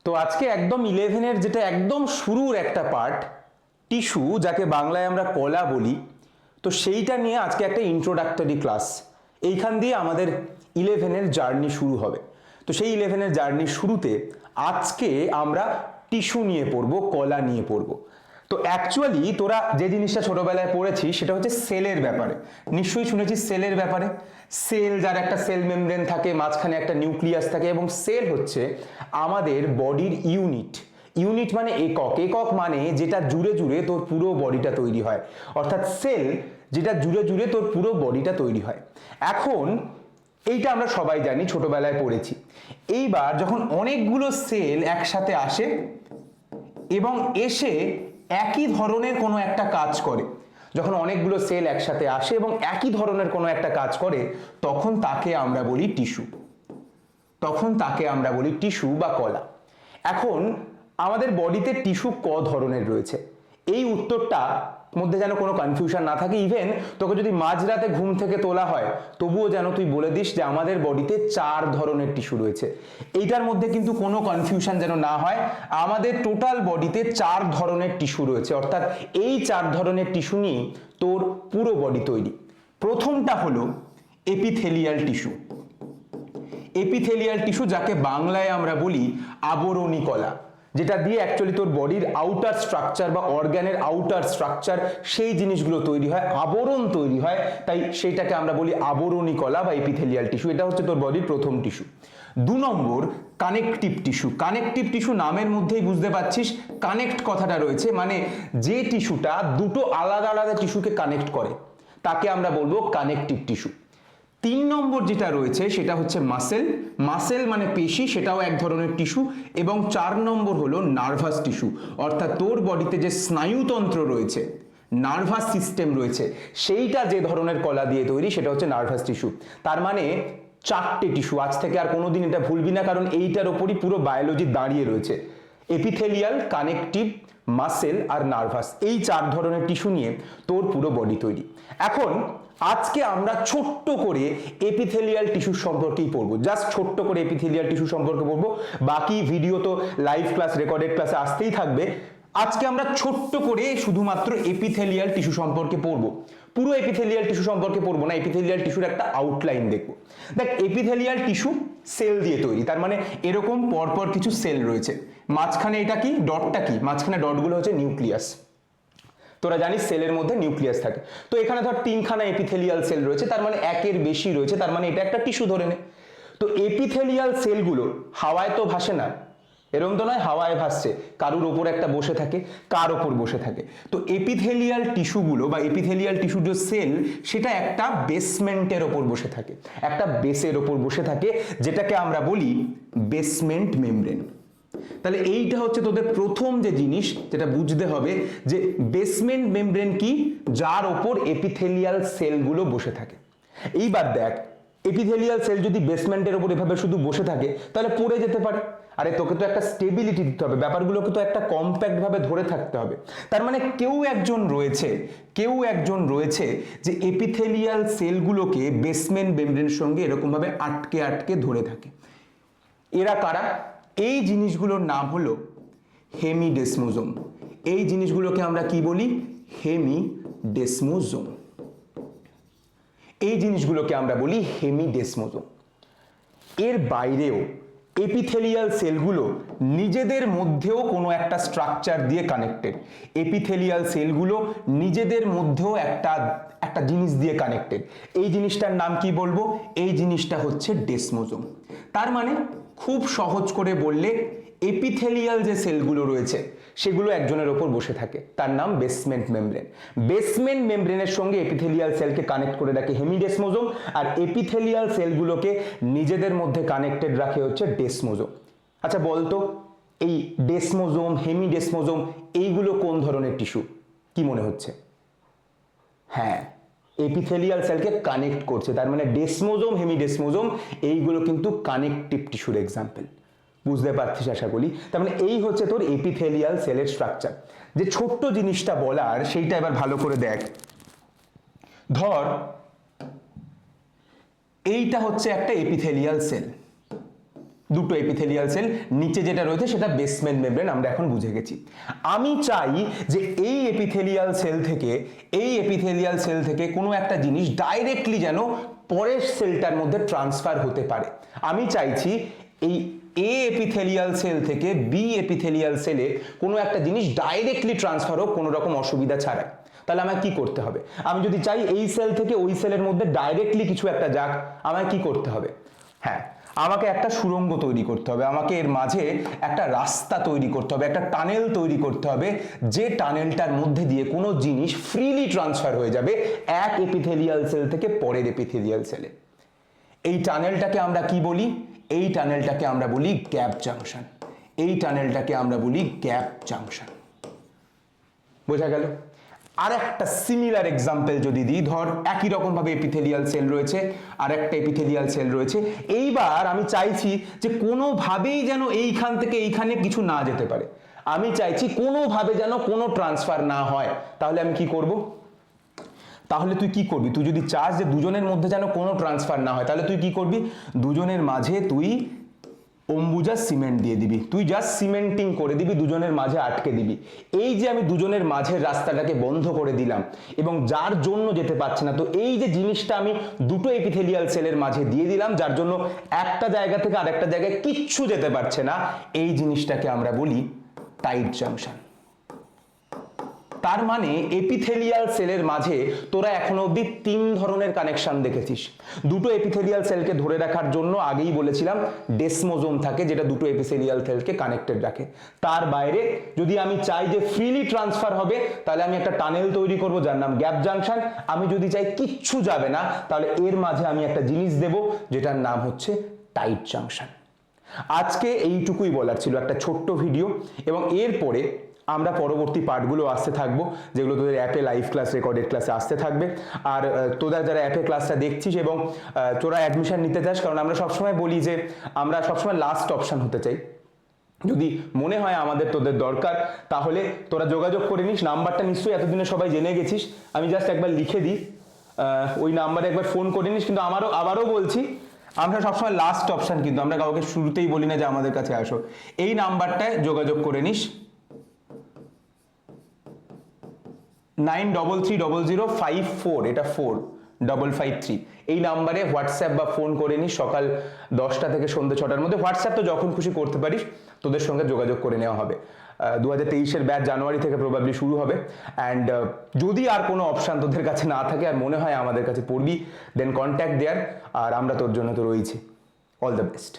তো আজকে একদম 11-এর যেটা একদম শুরুর একটা পার্ট, টিস্যু, যাকে বাংলায় আমরা কলা বলি, তো সেইটা নিয়ে আজকে একটা ইন্ট্রোডাক্টরি ক্লাস। এইখান দিয়ে আমাদের 11-এর জার্নি শুরু হবে। তো সেই 11-এর জার্নির শুরুতে আজকে আমরা টিস্যু নিয়ে পড়বো, কলা নিয়ে পড়বো। তো অ্যাকচুয়ালি তোরা যে জিনিসটা ছোটবেলায় পড়েছিস সেটা হচ্ছে সেলের ব্যাপারে। নিশ্চয়ই শুনেছিস সেলের ব্যাপারে। সেল, যার একটা সেল মেমব্রেন থাকে, মাঝখানে একটা নিউক্লিয়াস থাকে, এবং সেল হচ্ছে আমাদের বডির ইউনিট। ইউনিট মানে একক, একক মানে যেটা জুড়ে জুড়ে তোর পুরো বডিটা তৈরি হয়, অর্থাৎ সেল যেটা জুড়ে জুড়ে তোর পুরো বডিটা তৈরি হয়। এখন এইটা আমরা সবাই জানি, ছোটবেলায় পড়েছি। এইবার যখন অনেকগুলো সেল একসাথে আসে এবং এসে একই ধরনের কোনো একটা কাজ করে, যখন অনেকগুলো সেল একসাথে আসে এবং একই ধরনের কোনো একটা কাজ করে, তখন তাকে আমরা বলি টিস্যু। তখন তাকে আমরা বলি টিস্যু বা কলা। এখন আমাদের বডিতে টিস্যু ক ধরনের রয়েছে, এই উত্তরটা মধ্যে যেন কোনো কনফিউশন না থাকে। ইভেন তোকে যদি মাঝরাতে ঘুম থেকে তোলা হয়, তবুও যেন তুই বলে দিস যে আমাদের বডিতে 4 ধরনের টিস্যু রয়েছে। এইটার মধ্যে কিন্তু কোনো কনফিউশন যেন না হয়। আমাদের টোটাল বডিতে 4 ধরনের টিস্যু রয়েছে, অর্থাৎ এই 4 ধরনের টিস্যু নিয়ে তোর পুরো বডি তৈরি। প্রথমটা হলো এপিথেলিয়াল টিস্যু। এপিথেলিয়াল টিস্যু, যাকে বাংলায় আমরা বলি আবরণী কলা, যেটা দিয়ে অ্যাকচুয়ালি তোর বডির আউটার স্ট্রাকচার বা অর্গানের আউটার স্ট্রাকচার, সেই জিনিসগুলো তৈরি হয়, আবরণ তৈরি হয়, তাই সেইটাকে আমরা বলি আবরণী কলা বা এপিথেলিয়াল টিস্যু। এটা হচ্ছে তোর বডির প্রথম টিস্যু। 2 নম্বর কানেকটিভ টিস্যু। কানেকটিভ টিস্যু নামের মধ্যেই বুঝতে পারছিস কানেক্ট কথাটা রয়েছে, মানে যে টিস্যুটা দুটো আলাদা আলাদা টিস্যুকে কানেক্ট করে, তাকে আমরা বলবো কানেকটিভ টিস্যু। 3 নম্বর যেটা রয়েছে সেটা হচ্ছে মাসেল। মাসেল মানে পেশি, সেটাও এক ধরনের টিস্যু। এবং 4 নম্বর হলো নার্ভাস টিস্যু, অর্থাৎ তোর বডিতে যে স্নায়ুতন্ত্র রয়েছে, নার্ভাস সিস্টেম রয়েছে, সেইটা যে ধরনের কলা দিয়ে তৈরি, সেটা হচ্ছে নার্ভাস টিস্যু। তার মানে 4টে টিস্যু। আজ থেকে আর কোনোদিন এটা ভুলবি না, কারণ এইটার ওপরই পুরো বায়োলজি দাঁড়িয়ে রয়েছে। এপিথেলিয়াল, কানেকটিভ, মাসেল আর নার্ভাস, এই 4 ধরনের টিস্যু নিয়ে তোর পুরো বডি তৈরি। এখন আজকে আমরা ছোট্ট করে এপিথেলিয়াল টিস্যু সম্পর্কেই পড়বো, জাস্ট ছোট্ট করে এপিথেলিয়াল টিস্যু সম্পর্কে পড়বো। বাকি ভিডিও তো লাইভ ক্লাস, রেকর্ডেড ক্লাসে আসতেই থাকবে। আজকে আমরা ছোট্ট করে শুধুমাত্র এপিথেলিয়াল টিস্যু সম্পর্কে পড়বো। পুরো এপিথেলিয়াল টিস্যু সম্পর্কে পড়বো না, এপিথেলিয়াল টিস্যুর একটা আউটলাইন দেখবো। দেখ, এপিথেলিয়াল টিস্যু সেল দিয়ে তৈরি, তার মানে এরকম পরপর কিছু সেল রয়েছে। মাঝখানে এটা কি, ডটটা কি, মাঝখানে ডটগুলো হচ্ছে নিউক্লিয়াস। তোরা জানিস সেলের মধ্যে নিউক্লিয়াস থাকে। তো এখানে ধর 3খানা এপিথেলিয়াল সেল রয়েছে, তার মানে একের বেশি রয়েছে, তার মানে এটা একটা টিস্যু ধরে নে। তো এপিথেলিয়াল সেলগুলো হাওয়ায় তো ভাসে না, এরকম তো নয় হাওয়ায় ভাসছে, কারুর ওপর একটা বসে থাকে, কার ওপর বসে থাকে। তো এপিথেলিয়াল টিস্যুগুলো বা এপিথেলিয়াল টিস্যুর যে সেল, সেটা একটা বেসমেন্টের ওপর বসে থাকে, একটা বেসের ওপর বসে থাকে, যেটাকে আমরা বলি বেসমেন্ট মেমব্রেন। তাহলে এইটা হচ্ছে তোদের প্রথম যে জিনিস যেটা বুঝতে হবে, যে বেসমেন্ট মেমব্রেন কি, যার ওপর এপিথেলিয়াল সেলগুলো বসে থাকে। এইবার দেখ, এপিথেলিয়াল সেল যদি বেসমেন্টের ওপর এভাবে শুধু বসে থাকে, তাহলে পড়ে যেতে পারে। আরে তোকে তো একটা স্টেবিলিটি দিতে হবে, ব্যাপারগুলোকে তো একটা কম্প্যাক্ট ভাবে ধরে থাকতে হবে। তার মানে কেউ একজন রয়েছে যে এপিথেলিয়াল সেলগুলোকে বেসমেন্ট মেমব্রেনের সঙ্গে এরকম ভাবে আটকে আটকে ধরে থাকে। এরা কারা? এই জিনিসগুলোর নাম হলো হেমিডেসমোজোম। এই জিনিসগুলোকে আমরা কি বলি? হেমিডেসমোজোম। এই জিনিসগুলোকে আমরা বলি হেমিডেসমোজোম। এর বাইরেও এপিথেলিয়াল সেলগুলো নিজেদের মধ্যেও কোনো একটা স্ট্রাকচার দিয়ে কানেক্টেড। এপিথেলিয়াল সেলগুলো নিজেদের মধ্যেও একটা জিনিস দিয়ে কানেক্টেড। এই জিনিসটার নাম কি বলবো? এই জিনিসটা হচ্ছে ডেসমোজোম। তার মানে খুব সহজ করে বললে, এপিথেলিয়াল যে সেলগুলো রয়েছে সেগুলো একজনের ওপর বসে থাকে, তার নাম বেসমেন্ট মেমব্রেন। বেসমেন্ট মেমব্রেনের সঙ্গে এপিথেলিয়াল সেলকে কানেক্ট করে রাখে হেমিডেসমোজোম, আর এপিথেলিয়াল সেলগুলোকে নিজেদের মধ্যে কানেক্টেড রাখে হচ্ছে ডেসমোজোম। আচ্ছা বলতো, এই ডেসমোজোম, হেমিডেসমোজোম, এইগুলো কোন ধরনের টিস্যু? কি মনে হচ্ছে? হ্যাঁ, এপিথেলিয়াল সেলকে কানেক্ট করছে, তার মানে ডেসমোজোম, হেমিডেসমোজোম এইগুলো কিন্তু কানেকটিভ টিস্যুর এক্সাম্পল। বুঝতে পারছিস আশা করি। তার মানে এই হচ্ছে তোর এপিথেলিয়াল সেলের স্ট্রাকচার। যে ছোট্ট জিনিসটা বলার, সেইটা এবার ভালো করে দেখ। ধর এইটা হচ্ছে একটা এপিথেলিয়াল সেল, দুটো এপিথেলিয়াল সেল, নিচে যেটা রয়েছে সেটা বেসমেন্ট মেমব্রেন, আমরা এখন বুঝে গেছি। আমি চাই যে এই এপিথেলিয়াল সেল থেকে কোনো একটা জিনিস ডাইরেক্টলি যেন পরের সেলটার মধ্যে ট্রান্সফার হতে পারে। আমি চাইছি এই এ এপিথেলিয়াল সেল থেকে বি এপিথেলিয়াল সেলে কোনো একটা জিনিস ডাইরেক্টলি ট্রান্সফার হোক কোনো রকম অসুবিধা ছাড়াই। তাহলে আমায় কি করতে হবে? আমি যদি চাই এই সেল থেকে ওই সেলের মধ্যে ডাইরেক্টলি কিছু একটা যাক, আমায় কি করতে হবে? হ্যাঁ, আমাকে একটা সুড়ঙ্গ তৈরি করতে হবে, আমাকে এর মাঝে একটা রাস্তা তৈরি করতে হবে, একটা টানেল তৈরি করতে হবে, যে টানেলটার মধ্যে দিয়ে কোনো জিনিস ফ্রিলি ট্রান্সফার হয়ে যাবে এক এপিথেলিয়াল সেল থেকে পরের এপিথেলিয়াল সেলে। এই টানেলটাকে আমরা কি বলি? এই টানেলটাকে আমরা বলি গ্যাপ জাংশন। এই টানেলটাকে আমরা বলি গ্যাপ জাংশন। বোঝা গেল? আর একটা সিমিলার এক্সাম্পল যদি দিই, ধর একই রকম ভাবে এপিথেলিয়াল সেল রয়েছে, আর একটা এপিথেলিয়াল সেল রয়েছে। এইবার আমি চাইছি যে কোনোভাবেই যেন এইখান থেকে এইখানে কিছু না যেতে পারে, আমি চাইছি কোনোভাবে যেন কোনো ট্রান্সফার না হয়। তাহলে আমি কি করব? তাহলে তুই কি করবি? তুই যদি চাস যে দুজনের মধ্যে যেন কোনো ট্রান্সফার না হয়, তাহলে তুই কি করবি? দুজনের মাঝে তুই অম্বুজা সিমেন্ট দিয়ে দিবি, তুই জাস্ট সিমেন্টিং করে দিবি, দুজনের মাঝে আটকে দিবি। এই যে আমি দুজনের মাঝের রাস্তাটাকে বন্ধ করে দিলাম এবং যার জন্য যেতে পারছে না, তো এই যে জিনিসটা আমি দুটো এপিথেলিয়াল সেলের মাঝে দিয়ে দিলাম, যার জন্য একটা জায়গা থেকে আরেকটা জায়গায় কিচ্ছু যেতে পারছে না, এই জিনিসটাকে আমরা বলি টাইট জাংশন। তার মানে এপিথেলিয়াল সেলের মাঝে তোরা এখনো অবধি তিন ধরনের কানেকশন দেখেছিস। দুটো এপিথেলিয়াল সেলকে ধরে রাখার জন্য আগেই বলেছিলাম ডেসমোজোম থাকে, যেটা দুটো এপিথেলিয়াল সেলকে কানেক্টেড রাখে। তার বাইরে যদি আমি চাই যে ফ্রিলি ট্রান্সফার হবে, তাহলে আমি একটা টানেল তৈরি করব যার নাম গ্যাপ জাংশন। আমি যদি চাই কিচ্ছু যাবে না, তাহলে এর মাঝে আমি একটা জিনিস দেব যেটার নাম হচ্ছে টাইট জাংশন। আজকে এইটুকুই বলার ছিল, একটা ছোট্ট ভিডিও, এবং এরপরে আমরা পরবর্তী পার্টগুলো আসতে থাকবো, যেগুলো তোদের অ্যাপে লাইভ ক্লাস, রেকর্ডেড ক্লাসে আসতে থাকবে। আর তোরা যারা অ্যাপে ক্লাসটা দেখছিস এবং তোরা অ্যাডমিশন নিতে চাস, কারণ আমরা সবসময় বলি যে আমরা সবসময় লাস্ট অপশন হতে চাই, যদি মনে হয় আমাদের তোদের দরকার তাহলে তোরা যোগাযোগ করে নিস। নাম্বারটা নিশ্চয়ই এতদিনে সবাই জেনে গেছিস, আমি জাস্ট একবার লিখে দিই, ওই নাম্বারে একবার ফোন করে নিস। কিন্তু আবারও বলছি, আমরা সবসময় লাস্ট অপশন, কিন্তু আমরা কাউকে শুরুতেই বলি না যে আমাদের কাছে আসো। এই নাম্বারটায় যোগাযোগ করে নিস, 93300545, এটা 4553। এই নাম্বারে হোয়াটসঅ্যাপ বা ফোন করে নিস সকাল 10টা থেকে সন্ধ্যে 6টার মধ্যে। হোয়াটসঅ্যাপ তো যখন খুশি করতে পারিস, তোদের সঙ্গে যোগাযোগ করে নেওয়া হবে। 2023-এর ব্যাচ জানুয়ারি থেকে প্রবাবলি শুরু হবে। অ্যান্ড যদি আর কোনো অপশান তোদের কাছে না থাকে আর মনে হয় আমাদের কাছে পড়বি, দেন কন্ট্যাক্ট দেয়ার, আর আমরা তোর জন্য তো রয়েছি। All the best.